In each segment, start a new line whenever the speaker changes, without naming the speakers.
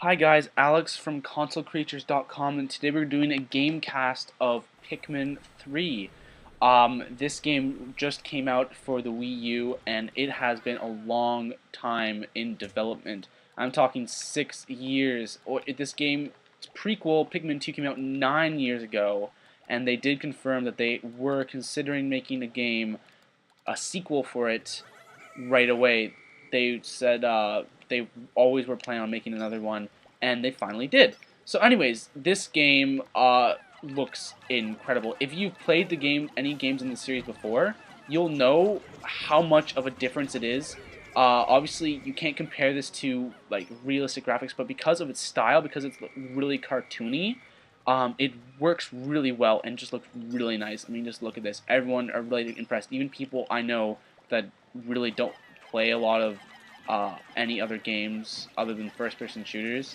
Hi guys, Alex from consolecreatures.com, and today we're doing a gamecast of Pikmin 3. This game just came out for the Wii U, and it has been a long time in development. I'm talking 6 years. This game's prequel, Pikmin 2, came out 9 years ago, and they did confirm that they were considering making a sequel for it right away. They said they always were planning on making another one, and they finally did. So anyways, this game looks incredible. If you've played any games in the series before, you'll know how much of a difference it is. Obviously, you can't compare this to like realistic graphics, but because of its style, because it's really cartoony, it works really well and just looks really nice. I mean, just look at this. Everyone are really impressed. Even people I know that really don't play a lot of any other games other than first-person shooters.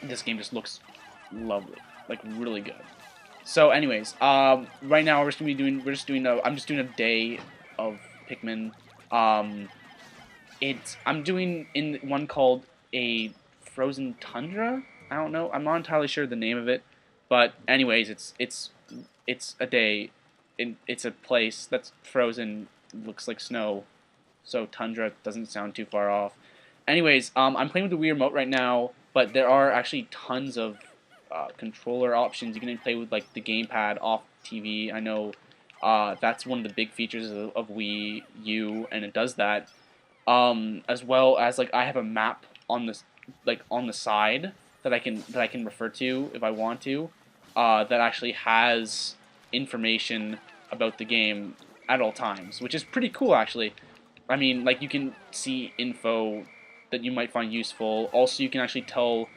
This game just looks lovely, like really good. So, anyways, right now I'm just doing a day of Pikmin. I'm doing in one called a Frozen Tundra. I don't know. I'm not entirely sure the name of it, but anyways, it's a day. It's a place that's frozen, looks like snow. So Tundra doesn't sound too far off. Anyways, I'm playing with the Wii remote right now, but there are actually tons of controller options. You can play with like the gamepad off TV. I know that's one of the big features of Wii U, and it does that. As well as like I have a map on the side that I can refer to if I want to. That actually has information about the game at all times, which is pretty cool actually. I mean, like, you can see info that you might find useful. Also, you can actually tell,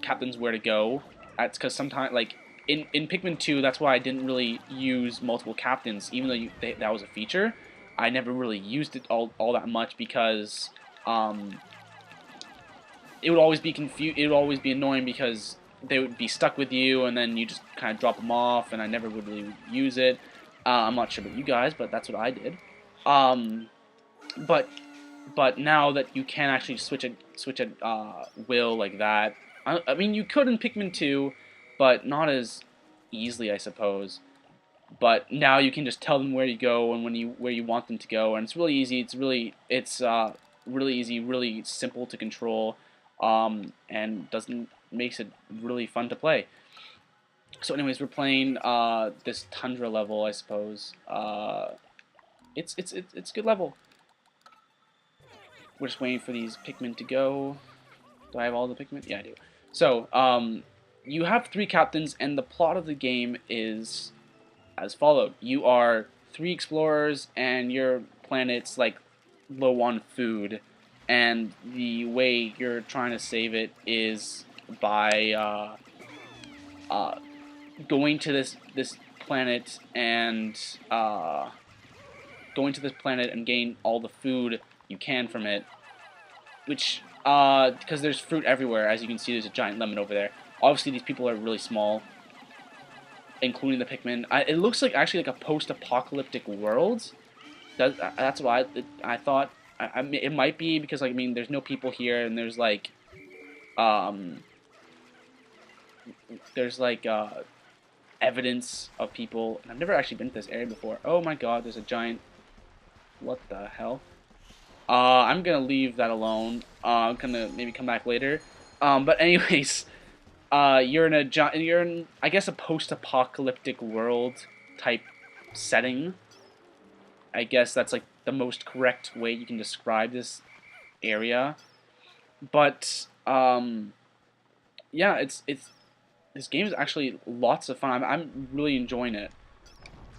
captains where to go. That's because sometimes, like, in Pikmin 2, that's why I didn't really use multiple captains, even though that was a feature. I never really used it all that much because, it would always be it would always be annoying because they would be stuck with you, and then you just kind of drop them off, and I never would really use it. I'm not sure about you guys, but that's what I did. But now that you can actually switch a will like that, I mean, you could in Pikmin 2, but not as easily, I suppose. But now you can just tell them where you go and where you want them to go, and it's really easy. It's really easy, really simple to control, and makes it really fun to play. So anyways, we're playing this Tundra level, I suppose. It's a good level. We're just waiting for these Pikmin to go. Do I have all the Pikmin? Yeah, I do. So, you have 3 captains, and the plot of the game is as followed. You are 3 explorers, and your planet's like low on food, and the way you're trying to save it is by going to this planet and gain all the food you can from it, which because there's fruit everywhere. As you can see, there's a giant lemon over there. Obviously, these people are really small, including the Pikmin. It looks like actually like a post-apocalyptic world. That's what I thought. It might be because, like, I mean, there's no people here, and there's like evidence of people. And I've never actually been to this area before. Oh my god, there's a giant... What the hell? I'm gonna leave that alone. I'm gonna maybe come back later. But anyways, you're in I guess a post-apocalyptic world type setting. I guess that's like the most correct way you can describe this area. But yeah, this game is actually lots of fun. I'm really enjoying it.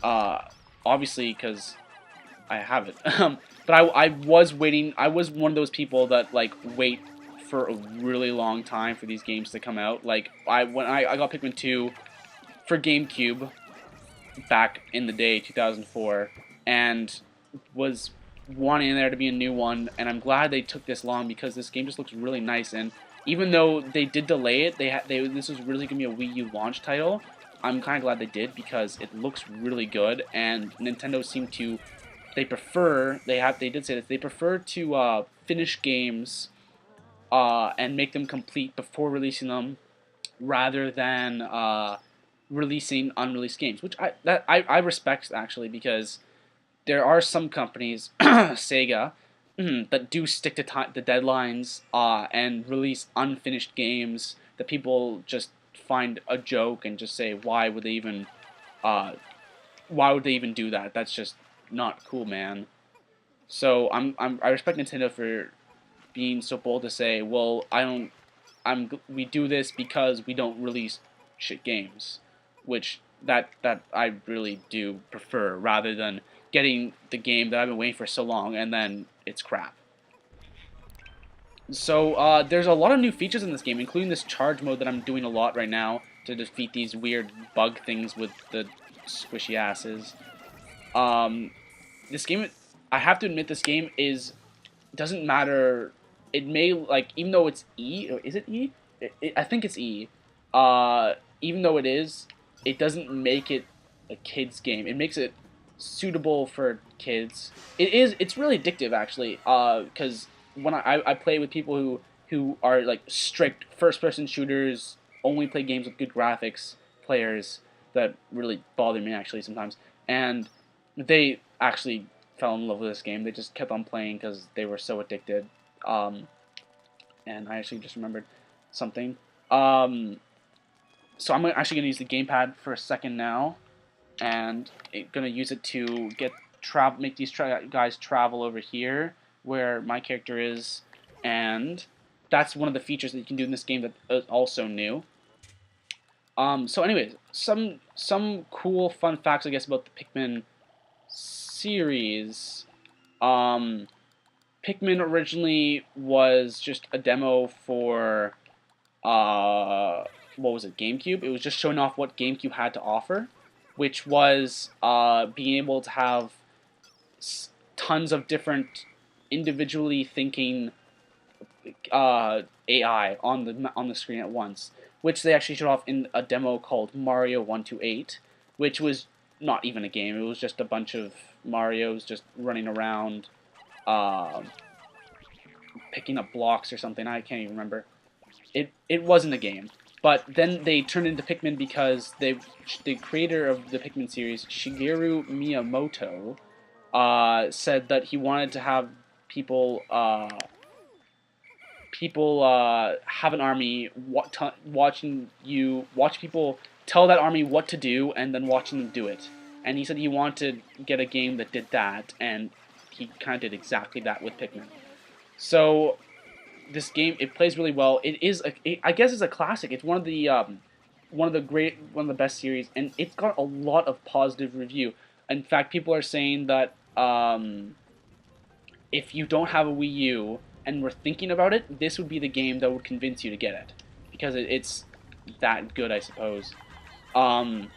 Obviously, because I have it. But I was waiting. I was one of those people that like wait for a really long time for these games to come out. Like when I got Pikmin 2 for GameCube back in the day, 2004, and was wanting there to be a new one. And I'm glad they took this long because this game just looks really nice. And even though they did delay it, this was really gonna be a Wii U launch title. I'm kind of glad they did because it looks really good, and Nintendo seemed to they did say this, they prefer to finish games and make them complete before releasing them, rather than releasing unreleased games, which I respect actually, because there are some companies, Sega, that do stick to the deadlines and release unfinished games that people just find a joke and just say, uh, why would they even do that? That's just not cool, man. So I respect Nintendo for being so bold to say, well, we do this because we don't release shit games, which that I really do prefer, rather than getting the game that I've been waiting for so long and then it's crap. So there's a lot of new features in this game, including this charge mode that I'm doing a lot right now to defeat these weird bug things with the squishy asses. This game, I have to admit, this game doesn't matter. It may, like, even though it's E, or is it E? I think it's E. Even though it doesn't make it a kid's game. It makes it suitable for kids. It's really addictive, actually, because when I play with people who are, like, strict first-person shooters, only play games with good graphics, players that really bother me, actually, sometimes, and they actually fell in love with this game. They just kept on playing because they were so addicted. And I actually just remembered something. So I'm actually going to use the gamepad for a second now, and I'm going to use it to make these guys travel over here where my character is, and that's one of the features that you can do in this game that is also new. So anyways, some cool fun facts, I guess, about the Pikmin series. Pikmin originally was just a demo for what was it, GameCube? It was just showing off what GameCube had to offer, which was being able to have tons of different individually thinking AI on the screen at once, which they actually showed off in a demo called Mario 128, which was not even a game. It was just a bunch of Marios just running around, picking up blocks or something. I can't even remember. It wasn't a game. But then they turned into Pikmin because the creator of the Pikmin series, Shigeru Miyamoto, said that he wanted to have people have an army watch people tell that army what to do and then watching them do it. And he said he wanted to get a game that did that, and he kind of did exactly that with Pikmin. So this game, it plays really well. I guess it's a classic. It's one of the best series, and it's got a lot of positive review. In fact, people are saying that if you don't have a Wii U and were thinking about it, this would be the game that would convince you to get it, because it's that good, I suppose. In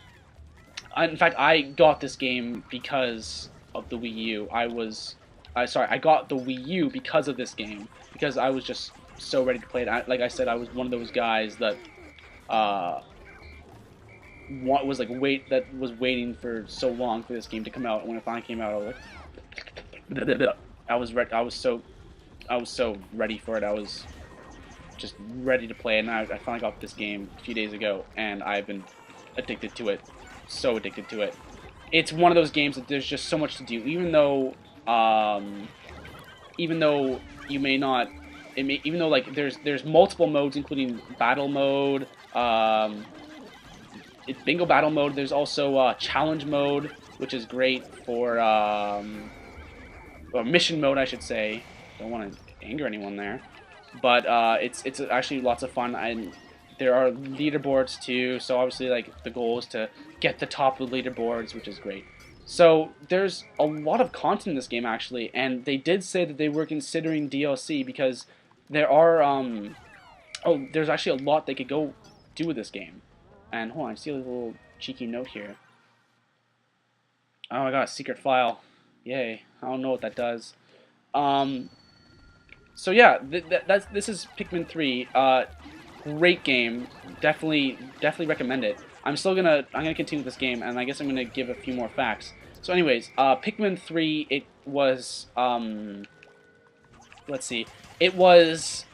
fact, I got this game because of the Wii U. I got the Wii U because of this game, because I was just so ready to play it. Like I said, I was one of those guys that was waiting for so long for this game to come out. And when it finally came out, I was like, I was so ready for it. I was just ready to play it, and I finally got this game a few days ago, and I've been addicted to it. So addicted to it. It's one of those games that there's just so much to do, even though you may not, even though like there's multiple modes, including battle mode, bingo battle mode. There's also challenge mode, which is great for or mission mode, I should say. Don't want to anger anyone there, but it's actually lots of fun. And there are leaderboards too, so obviously like the goal is to get the top of the leaderboards, which is great. So there's a lot of content in this game actually, and they did say that they were considering DLC because there are there's actually a lot they could go do with this game. And hold on, I see a little cheeky note here. Oh, I got a secret file. Yay! I don't know what that does. So yeah, this is Pikmin 3. Great game. Definitely recommend it. I'm gonna continue this game, and I guess I'm gonna give a few more facts. So anyways, Pikmin 3, it was, let's see, it was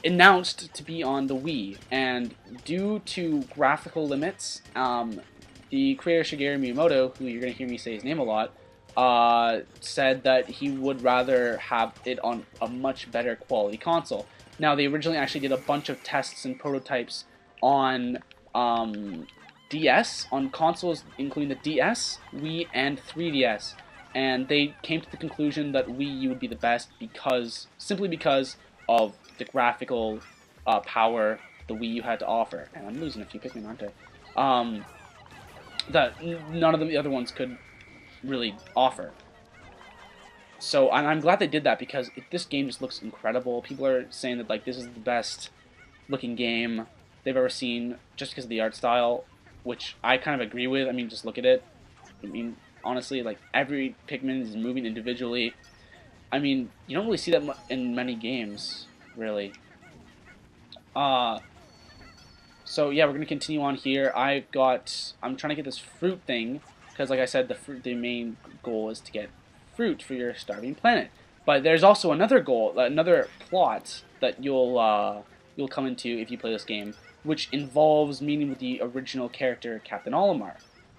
announced to be on the Wii, and due to graphical limits, the creator Shigeru Miyamoto, who you're going to hear me say his name a lot, said that he would rather have it on a much better quality console. Now, they originally actually did a bunch of tests and prototypes on DS, on consoles including the DS, Wii, and 3DS, and they came to the conclusion that Wii U would be the best simply because of the graphical power the Wii U had to offer. And I'm losing a few Pikmin, aren't I? That none of the other ones could really offer. So I'm glad they did that, because this game just looks incredible. People are saying that like this is the best looking game they've ever seen just because of the art style, which I kind of agree with. I mean, just look at it. I mean, honestly, like every Pikmin is moving individually. I mean, you don't really see that in many games, really. So yeah, we're gonna continue on here. I'm trying to get this fruit thing, because like I said, the main goal is to get fruit for your starving planet. But there's also another goal, another plot that you'll come into if you play this game, which involves meeting with the original character, Captain Olimar,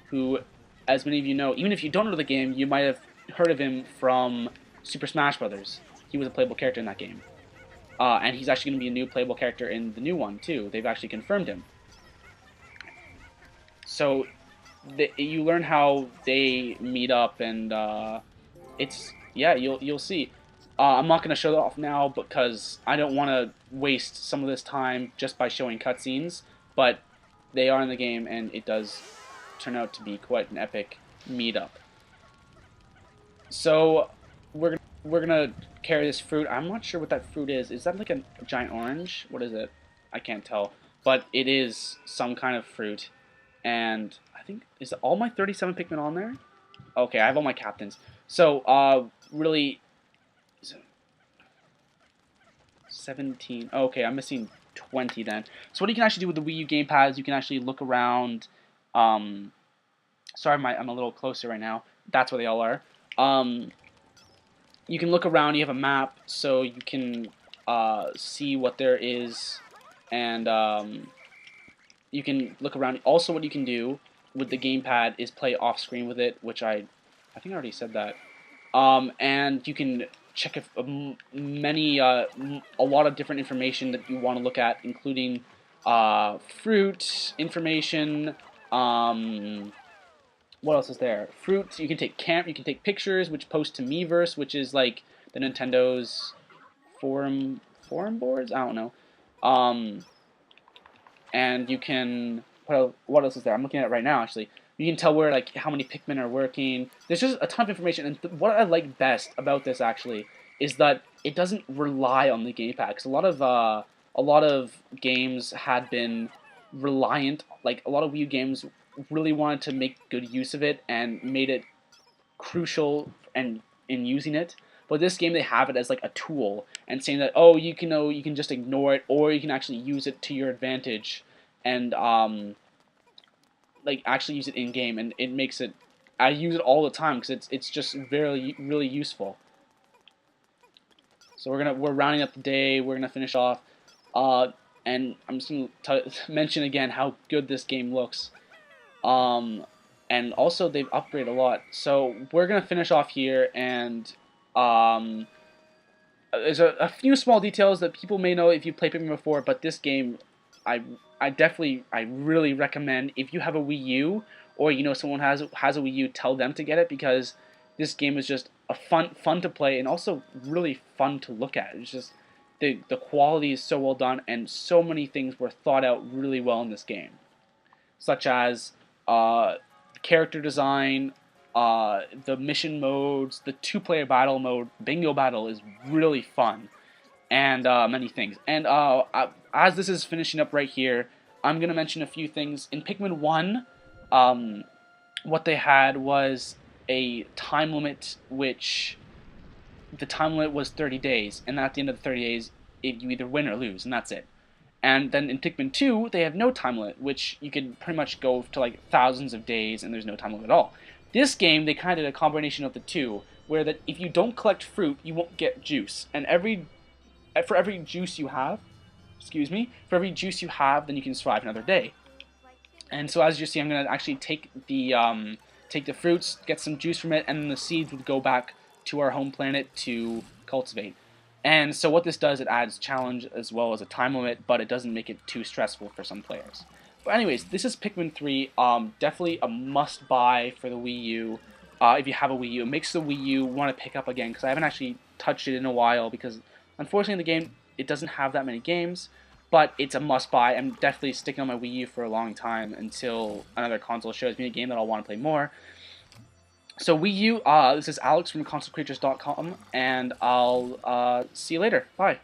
who, as many of you know, even if you don't know the game, you might have heard of him from Super Smash Bros. He was a playable character in that game. And he's actually going to be a new playable character in the new one, too. They've actually confirmed him. So, you learn how they meet up, and yeah, you'll see. I'm not going to show that off now because I don't want to waste some of this time just by showing cutscenes, but they are in the game, and it does turn out to be quite an epic meetup. So, we're gonna carry this fruit. I'm not sure what that fruit is. Is that like a giant orange? What is it? I can't tell. But it is some kind of fruit. And I think, is all my 37 Pikmin on there? Okay, I have all my captains. So, really, 17. Okay, I'm missing 20 then. So what you can actually do with the Wii U gamepad is you can actually look around. Sorry, I'm a little closer right now. That's where they all are. You can look around. You have a map, so you can see what there is, and you can look around. Also, what you can do with the gamepad is play off-screen with it, which I think I already said that. And you can check if a lot of different information that you want to look at, including fruit information. What else is there? Fruits. You can take You can take pictures, which post to Miiverse, which is like the Nintendo's forum boards. I don't know. And you can what else is there? I'm looking at it right now. Actually, you can tell where like how many Pikmin are working. There's just a ton of information. And what I like best about this actually is that it doesn't rely on the gamepad. Because a lot of games had been reliant. Like a lot of Wii U games really wanted to make good use of it and made it crucial in using it. But this game, they have it as like a tool and saying that, oh, you can just ignore it, or you can actually use it to your advantage and like actually use it in game, and it makes it. I use it all the time because it's just really useful. So we're rounding up the day. We're gonna finish off, and I'm just gonna mention again how good this game looks. And also they've upgraded a lot. So we're gonna finish off here, and there's a few small details that people may know if you played Pikmin before, but this game, I really recommend if you have a Wii U, or you know someone has a Wii U, tell them to get it, because this game is just a fun to play and also really fun to look at. It's just the quality is so well done, and so many things were thought out really well in this game, such as character design, the mission modes, the two-player battle mode. Bingo Battle is really fun, and many things. And as this is finishing up right here, I'm going to mention a few things. In Pikmin 1, what they had was a time limit, which the time limit was 30 days, and at the end of the 30 days, you either win or lose, and that's it. And then in Pikmin 2, they have no time limit, which you can pretty much go to like thousands of days, and there's no time limit at all. This game, they kind of did a combination of the two, where that if you don't collect fruit, you won't get juice, and for every juice you have, for every juice you have, then you can survive another day. And so as you see, I'm gonna actually take the fruits, get some juice from it, and then the seeds would go back to our home planet to cultivate. And so what this does, it adds challenge as well as a time limit, but it doesn't make it too stressful for some players. But anyways, this is Pikmin 3. Definitely a must-buy for the Wii U. If you have a Wii U, it makes the Wii U want to pick up again, because I haven't actually touched it in a while, because unfortunately the game, it doesn't have that many games, but it's a must-buy. I'm definitely sticking on my Wii U for a long time until another console shows me a game that I'll want to play more. So Wii U, this is Alex from consolecreatures.com, and I'll see you later. Bye.